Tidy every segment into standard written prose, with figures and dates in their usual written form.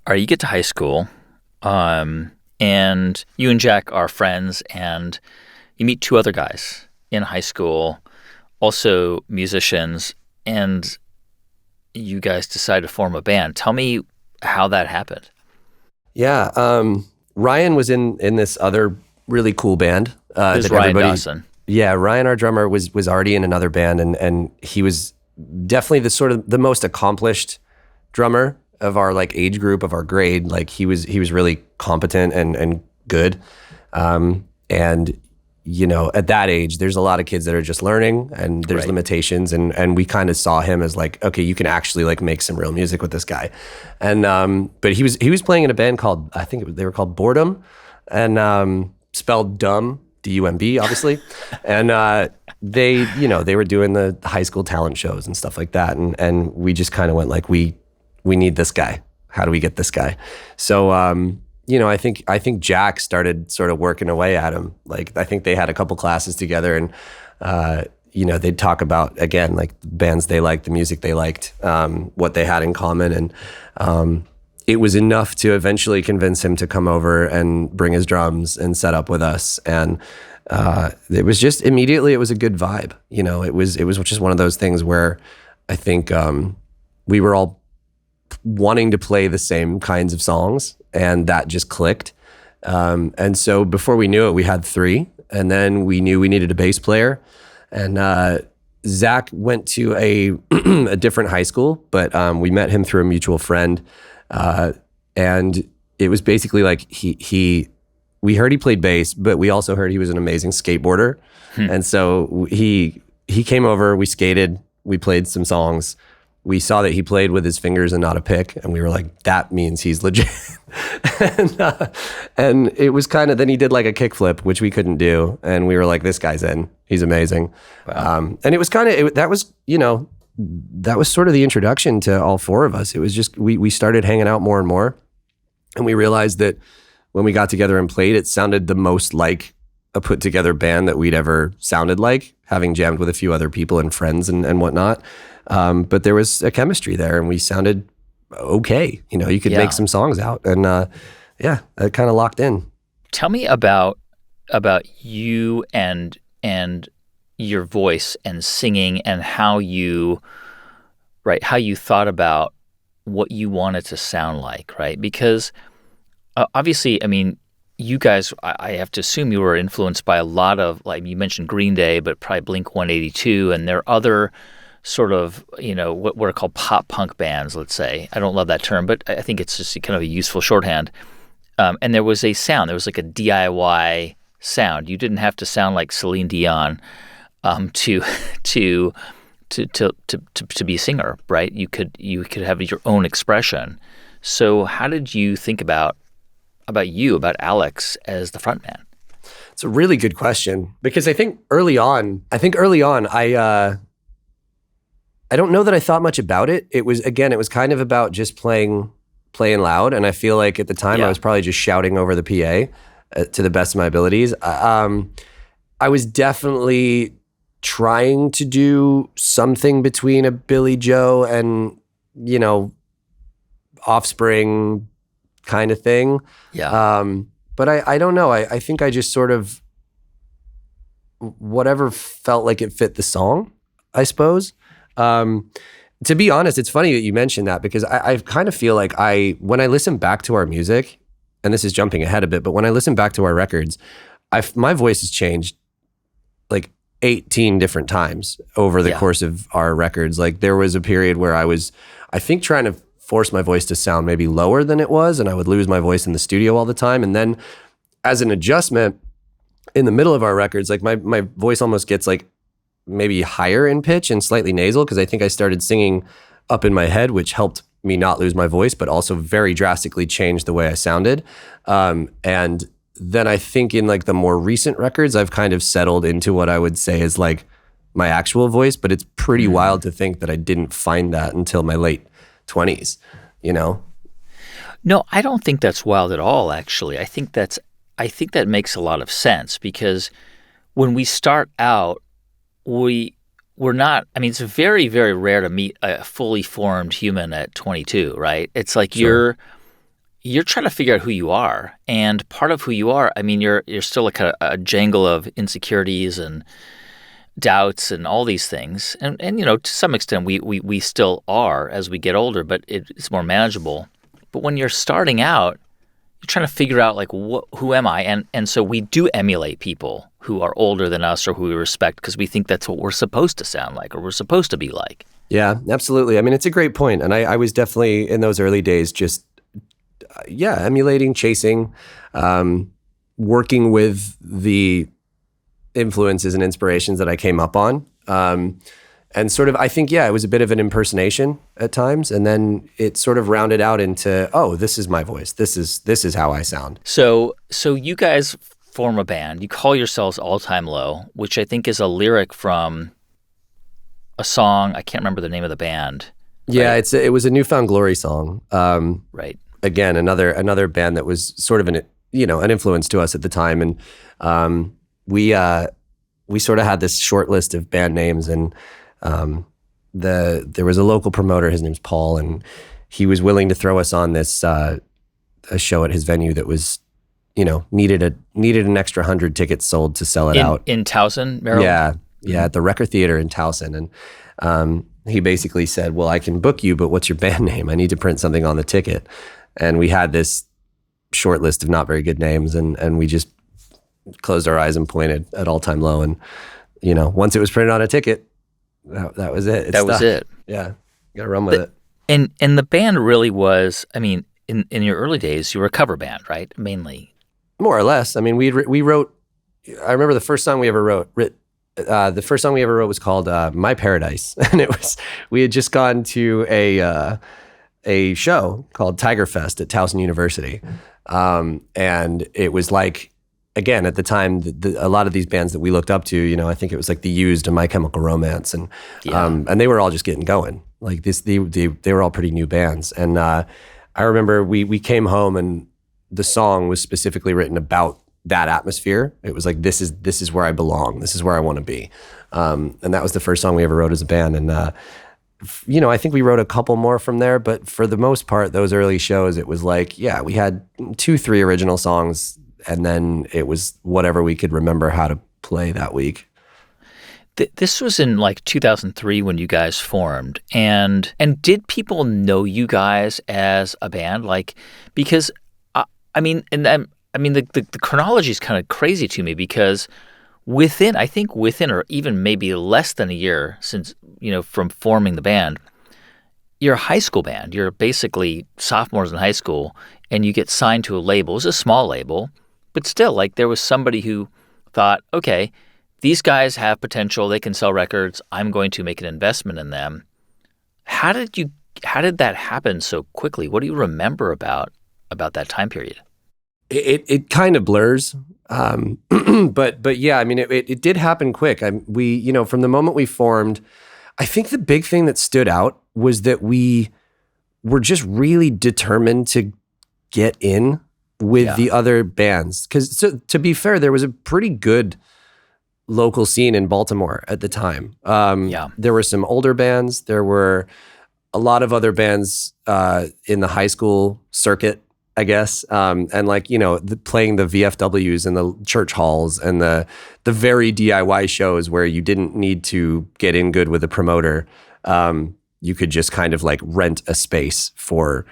All right, you get to high school, and you and Jack are friends, and you meet two other guys in high school, also musicians, and you guys decide to form a band. Tell me how that happened. Yeah, Rian was in this other really cool band. This is Rian Dawson. Yeah, Rian, our drummer, was already in another band, and he was definitely the sort of the most accomplished drummer of our like age group, of our grade. Like he was really competent and good. And you know, at that age, there's a lot of kids that are just learning, and there's limitations, and we kind of saw him as like, okay, you can actually like make some real music with this guy. And but he was playing in a band called, I think they were called Boredom, and spelled dumb, D-U-M-B, obviously. And they were doing the high school talent shows and stuff like that, and we just kind of went like, we need this guy. How do we get this guy? So I think Jack started sort of working away at him. Like, I think they had a couple classes together, and they'd talk about, again, like the bands they liked, the music they liked, what they had in common, and it was enough to eventually convince him to come over and bring his drums and set up with us. And it was just immediately, it was a good vibe. You know, it was just one of those things where I think we were all wanting to play the same kinds of songs, and that just clicked. And so before we knew it, we had three, and then we knew we needed a bass player. And Zach went to a different high school, but we met him through a mutual friend. And it was basically like we heard he played bass, but we also heard he was an amazing skateboarder. And so he came over, we skated, we played some songs. We saw that he played with his fingers and not a pick, and we were like, that means he's legit. and it was kind of, then he did like a kickflip, which we couldn't do, and we were like, this guy's in. He's amazing. Wow. And it was kind of, that was sort of the introduction to all four of us. It was just, we started hanging out more and more, and we realized that when we got together and played, it sounded the most like a put together band that we'd ever sounded like, having jammed with a few other people and friends and whatnot. But there was a chemistry there, and we sounded okay. You know, you could make some songs out, and it kind of locked in. Tell me about you and your voice and singing, and how you thought about what you wanted to sound like, right? Because obviously, I mean, you guys, I have to assume you were influenced by a lot of, like you mentioned Green Day, but probably Blink-182, and there are other sort of, what are called pop punk bands, let's say. I don't love that term, but I think it's just kind of a useful shorthand. And there was a sound. There was like a DIY sound. You didn't have to sound like Celine Dion to be a singer, right? You could have your own expression. So how did you think about Alex as the frontman? It's a really good question, because I think early on, I don't know that I thought much about it. It was kind of about just playing loud. And I feel like at the time I was probably just shouting over the PA to the best of my abilities. I was definitely trying to do something between a Billy Joe and, Offspring kind of thing. Yeah. But I don't know. I think I just sort of, whatever felt like it fit the song, I suppose. To be honest, it's funny that you mentioned that, because I kind of feel like when I listen back to our music, and this is jumping ahead a bit, but when I listen back to our records, my voice has changed like 18 different times over the course of our records. Like, there was a period where I was, I think, trying to force my voice to sound maybe lower than it was, and I would lose my voice in the studio all the time. And then as an adjustment in the middle of our records, like my voice almost gets like maybe higher in pitch and slightly nasal, because I think I started singing up in my head, which helped me not lose my voice, but also very drastically changed the way I sounded. And then I think in like the more recent records, I've kind of settled into what I would say is like my actual voice, but it's pretty wild to think that I didn't find that until my late 20s, No, I don't think that's wild at all, actually. I think that makes a lot of sense, because when we start out, we're not, I mean, it's very, very rare to meet a fully formed human at 22, right? It's like you're trying to figure out who you are, and part of who you are, I mean, you're still like a jangle of insecurities and doubts and all these things, and to some extent we still are as we get older, but it's more manageable. But when you're starting out, you're trying to figure out like who am I, and so we do emulate people who are older than us or who we respect because we think that's what we're supposed to sound like or we're supposed to be like. Yeah, absolutely. I mean, it's a great point, and I was definitely in those early days just emulating, chasing, working with the influences and inspirations that I came up on. And sort of, I think, it was a bit of an impersonation at times. And then it sort of rounded out into, oh, this is my voice. This is how I sound. So you guys form a band. You call yourselves All Time Low, which I think is a lyric from a song. I can't remember the name of the band. Yeah, right? It was a Newfound Glory song. Right. Again, another band that was sort of an influence to us at the time. And we sort of had this short list of band names, and there was a local promoter, his name's Paul, and he was willing to throw us on this a show at his venue that was, needed an extra 100 tickets sold to sell it out. In Towson, Maryland? Yeah, at the Record Theater in Towson. And he basically said, well, I can book you, but what's your band name? I need to print something on the ticket. And we had this short list of not very good names, and we just closed our eyes and pointed at All Time Low. And, once it was printed on a ticket, that was it. That was it. Yeah. Got to run with it. And the band really was, I mean, in your early days, you were a cover band, right? Mainly. More or less. I mean, we wrote, I remember the first song we ever wrote, the first song we ever wrote was called My Paradise. And we had just gone to a show called Tiger Fest at Towson University. And it was like, again, at the time, a lot of these bands that we looked up to, I think it was like The Used and My Chemical Romance, and they were all just getting going. Like they were all pretty new bands. And I remember we came home, and the song was specifically written about that atmosphere. It was like, this is where I belong. This is where I want to be. And that was the first song we ever wrote as a band. And I think we wrote a couple more from there, but for the most part, those early shows, it was like, we had 2-3 original songs, and then it was whatever we could remember how to play that week. This was in like 2003 when you guys formed, and did people know you guys as a band? Like, because the chronology is kind of crazy to me, because within or even maybe less than a year since, from forming the band, you're a high school band. You're basically sophomores in high school, and you get signed to a label. It was a small label, but still, like, there was somebody who thought, okay, these guys have potential. They can sell records. I'm going to make an investment in them. How did that happen so quickly? What do you remember about that time period? It kind of blurs. But yeah, I mean, it did happen quick. We, from the moment we formed, I think the big thing that stood out was that we were just really determined to get in with the other bands. Because to be fair, there was a pretty good local scene in Baltimore at the time. There were some older bands. There were a lot of other bands in the high school circuit, I guess. And playing the VFWs and the church halls and the very DIY shows where you didn't need to get in good with a promoter. You could just kind of like rent a space for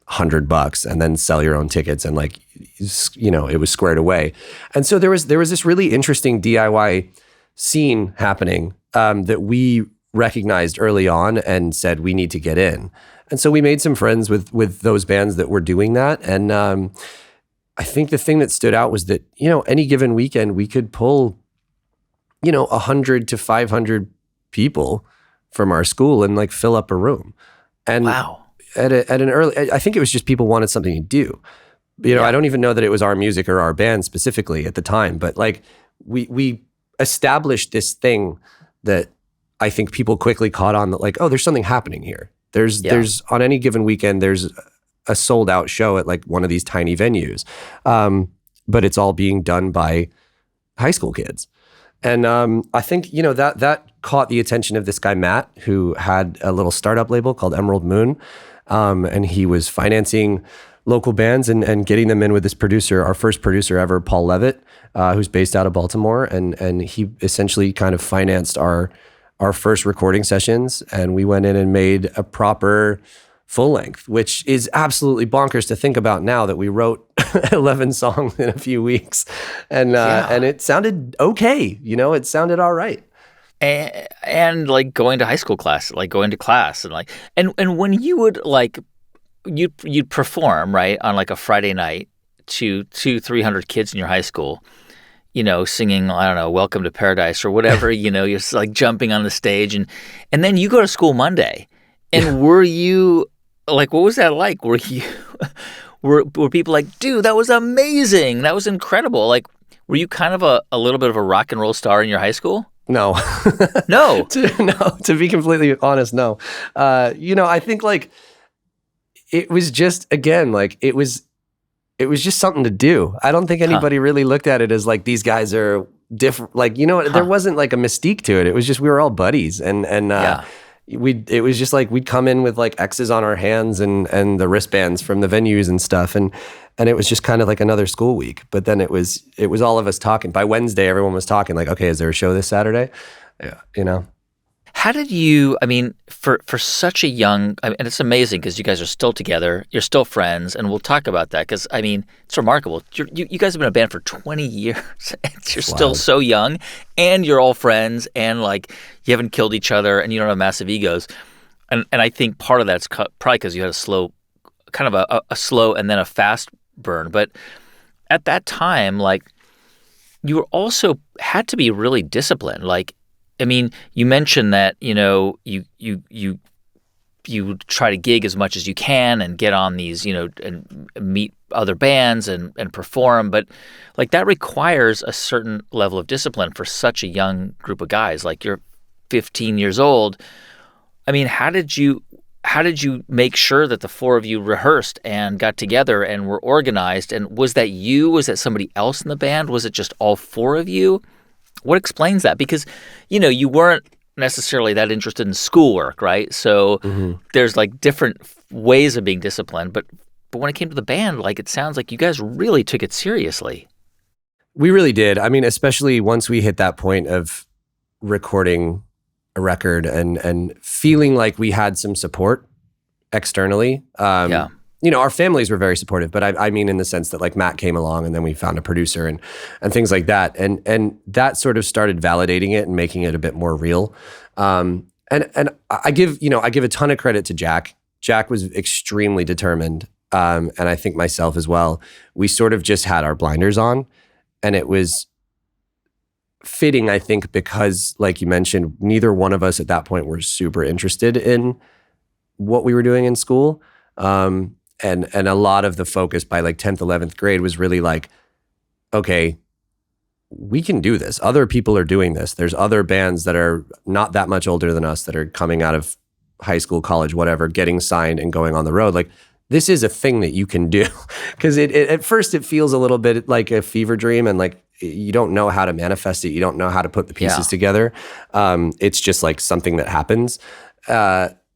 $100 and then sell your own tickets, and it was squared away. And so there was this really interesting DIY scene happening that we recognized early on and said we need to get in. And so we made some friends with those bands that were doing that. And I think the thing that stood out was that, any given weekend we could pull, 100 to 500 people from our school and like fill up a room. And wow. At an early, I think it was just people wanted something to do. I don't even know that it was our music or our band specifically at the time, but like we established this thing that I think people quickly caught on, that like, oh, there's something happening here. There's on any given weekend, there's a sold out show at like one of these tiny venues. But it's all being done by high school kids. And I think, that caught the attention of this guy, Matt, who had a little startup label called Emerald Moon. And he was financing local bands and getting them in with this producer, our first producer ever, Paul Levitt, who's based out of Baltimore. And he essentially kind of financed our first recording sessions. And we went in and made a proper full length, which is absolutely bonkers to think about now that we wrote 11 songs in a few weeks. And it sounded okay. It sounded all right. And like going to high school class, like going to class and when you would like, you'd perform, right, on like a Friday night to 300 kids in your high school, singing, I don't know, Welcome to Paradise or whatever, you're just like jumping on the stage and then you go to school Monday. And were you like, what was that like? Were you, were people like, dude, that was amazing. That was incredible. Like, were you kind of a little bit of a rock and roll star in your high school? No. No. To be completely honest, no. I think like, it was just, again, like it was just something to do. I don't think anybody really looked at it as like, these guys are different. Like, there wasn't like a mystique to it. It was just, we were all buddies. And it was just like, we'd come in with like X's on our hands and the wristbands from the venues and stuff. And it was just kind of like another school week. But then it was all of us talking. By Wednesday, everyone was talking like, okay, is there a show this Saturday? Yeah, How did you, I mean, for such a young, and it's amazing because you guys are still together, you're still friends, and we'll talk about that because, I mean, it's remarkable. You guys have been a band for 20 years, and you're still so young, and you're all friends, and, like, you haven't killed each other, and you don't have massive egos. And I think part of that's probably because you had a slow, kind of a slow and then a fast burn. But at that time, like, you were also had to be really disciplined, like, I mean, you mentioned that, you try to gig as much as you can and get on these, and meet other bands and perform. But like that requires a certain level of discipline for such a young group of guys. Like you're 15 years old. I mean, how did you make sure that the four of you rehearsed and got together and were organized? And was that you? Was that somebody else in the band? Was it just all four of you? What explains that? Because, you weren't necessarily that interested in schoolwork, right? So there's like different ways of being disciplined. But when it came to the band, like it sounds like you guys really took it seriously. We really did. I mean, especially once we hit that point of recording a record and feeling like we had some support externally. Our families were very supportive, but I mean in the sense that like Matt came along and then we found a producer and things like that. And that sort of started validating it and making it a bit more real. And I give a ton of credit to Jack. Jack was extremely determined. And I think myself as well. We sort of just had our blinders on, and it was fitting, I think, because like you mentioned, neither one of us at that point were super interested in what we were doing in school. And a lot of the focus by like 10th, 11th grade was really like, okay, we can do this. Other people are doing this. There's other bands that are not that much older than us that are coming out of high school, college, whatever, getting signed and going on the road. Like this is a thing that you can do. Because it at first it feels a little bit like a fever dream and like you don't know how to manifest it. You don't know how to put the pieces together. It's just like something that happens.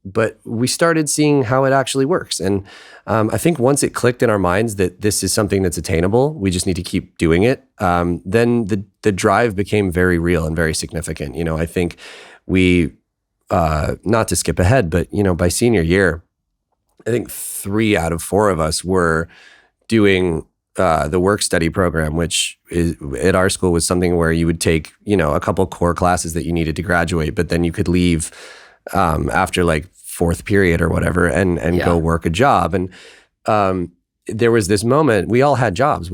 But we started seeing how it actually works. And I think once it clicked in our minds that this is something that's attainable, we just need to keep doing it, then the drive became very real and very significant. I think we, not to skip ahead, but, by senior year, I think 3 out of 4 of us were doing the work study program, which is at our school was something where you would take, a couple core classes that you needed to graduate, but then you could leave after like 4th period or whatever and go work a job. And there was this moment, we all had jobs.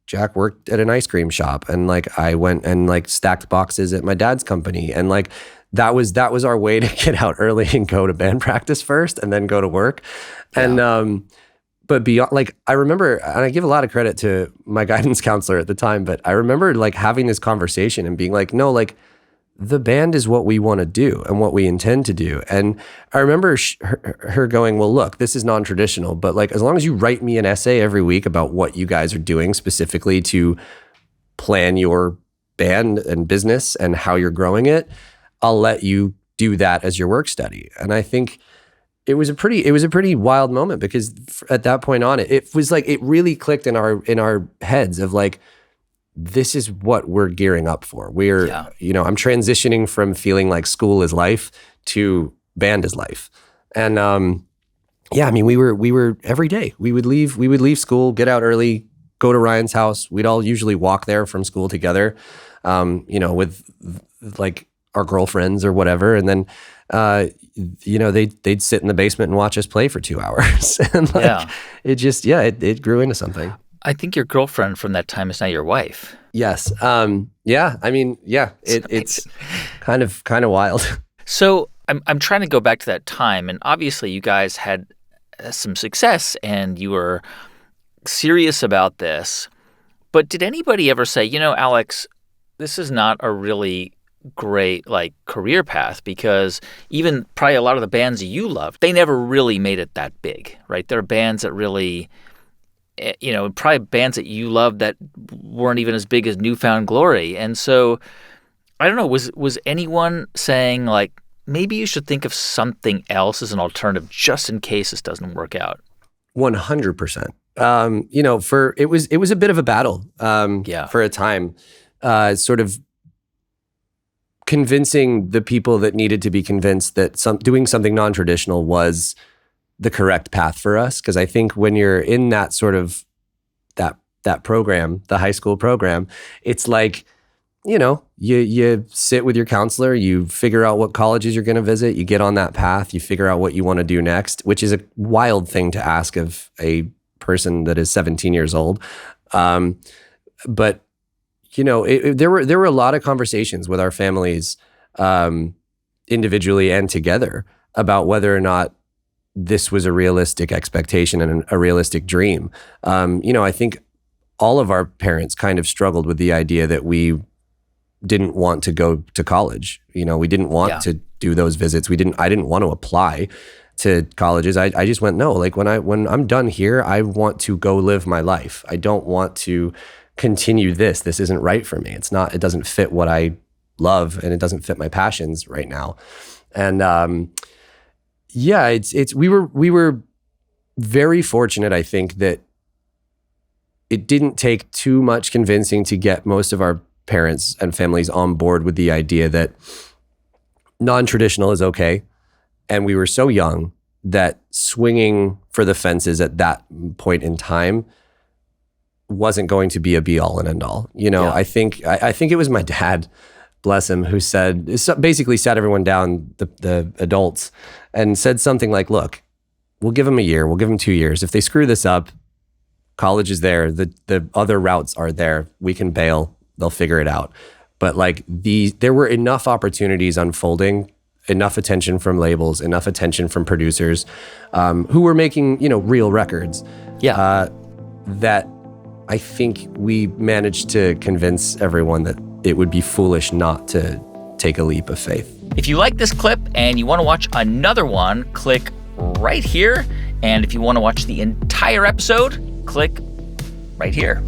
Jack worked at an ice cream shop and like I went and like stacked boxes at my dad's company. And like that was our way to get out early and go to band practice first and then go to work. Yeah. And but beyond, like I remember, and I give a lot of credit to my guidance counselor at the time, but I remember like having this conversation and being like, no, like the band is what we want to do and what we intend to do. And I remember her going, well, look, this is non-traditional, but like, as long as you write me an essay every week about what you guys are doing specifically to plan your band and business and how you're growing it, I'll let you do that as your work study. And I think it was a pretty wild moment, because at that point on, it was like it really clicked in our heads of like, this is what we're gearing up for. We're I'm transitioning from feeling like school is life to band is life. And I mean, we were every day we would leave school, get out early, go to Ryan's house. We'd all usually walk there from school together, with like our girlfriends or whatever. And then, they'd sit in the basement and watch us play for 2 hours. And it grew into something. I think your girlfriend from that time is now your wife. Yes. It's kind of wild. So I'm trying to go back to that time, and obviously you guys had some success and you were serious about this. But did anybody ever say, Alex, this is not a really great career path, because even probably a lot of the bands you loved, they never really made it that big, right? There are bands that really, probably bands that you loved that weren't even as big as New Found Glory. And so, I don't know, was anyone saying maybe you should think of something else as an alternative just in case this doesn't work out? 100%. It was a bit of a battle for a time, sort of convincing the people that needed to be convinced that doing something non-traditional was the correct path for us. Because I think when you're in that sort of that program, the high school program, it's like, you sit with your counselor, you figure out what colleges you're going to visit, you get on that path, you figure out what you want to do next, which is a wild thing to ask of a person that is 17 years old. But there were a lot of conversations with our families, individually and together, about whether or not this was a realistic expectation and a realistic dream. I think all of our parents kind of struggled with the idea that we didn't want to go to college. We didn't want to do those visits. I didn't want to apply to colleges. I just went, no, when I'm done here, I want to go live my life. I don't want to continue this. This isn't right for me. It doesn't fit what I love, and it doesn't fit my passions right now. And we were very fortunate, I think, that it didn't take too much convincing to get most of our parents and families on board with the idea that non-traditional is okay. And we were so young that swinging for the fences at that point in time wasn't going to be a be all and end all. I think it was my dad, bless him, who basically sat everyone down, the adults, and said something like, look, we'll give them a year, we'll give them 2 years. If they screw this up, college is there, the other routes are there, we can bail, they'll figure it out. But there were enough opportunities unfolding, enough attention from labels, enough attention from producers, who were making, real records. That I think we managed to convince everyone that it would be foolish not to take a leap of faith. If you like this clip and you want to watch another one, click right here. And if you want to watch the entire episode, click right here.